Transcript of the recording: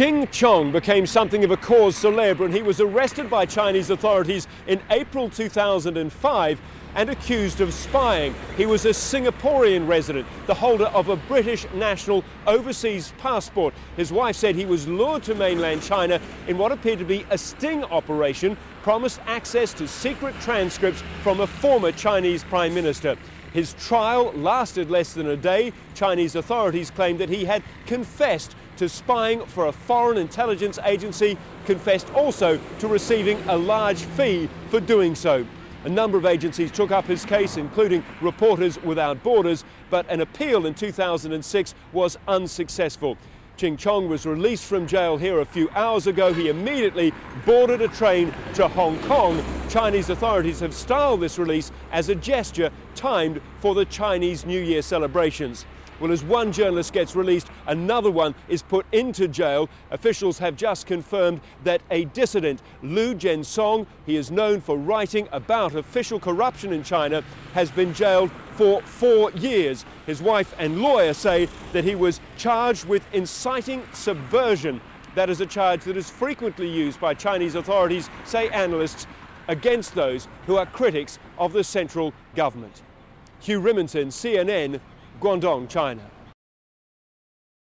Ching Chong became something of a cause célèbre and he was arrested by Chinese authorities in April 2005 and accused of spying. He was a Singaporean resident, the holder of a British national overseas passport. His wife said he was lured to mainland China in what appeared to be a sting operation, promised access to secret transcripts from a former Chinese Prime Minister. His trial lasted less than a day. Chinese authorities claimed that he had confessed to spying for a foreign intelligence agency, confessed also to receiving a large fee for doing so. A number of agencies took up his case, including Reporters Without Borders, but an appeal in 2006 was unsuccessful. Ching Chong was released from jail here a few hours ago. He immediately boarded a train to Hong Kong. Chinese authorities have styled this release as a gesture timed for the Chinese New Year celebrations. Well, as one journalist gets released, another one is put into jail. Officials have just confirmed that a dissident, Liu Jinsong, he is known for writing about official corruption in China, has been jailed for 4 years. His wife and lawyer say that he was charged with inciting subversion. That is a charge that is frequently used by Chinese authorities, say analysts, against those who are critics of the central government. Hugh Rimmington, CNN, Guangdong, China.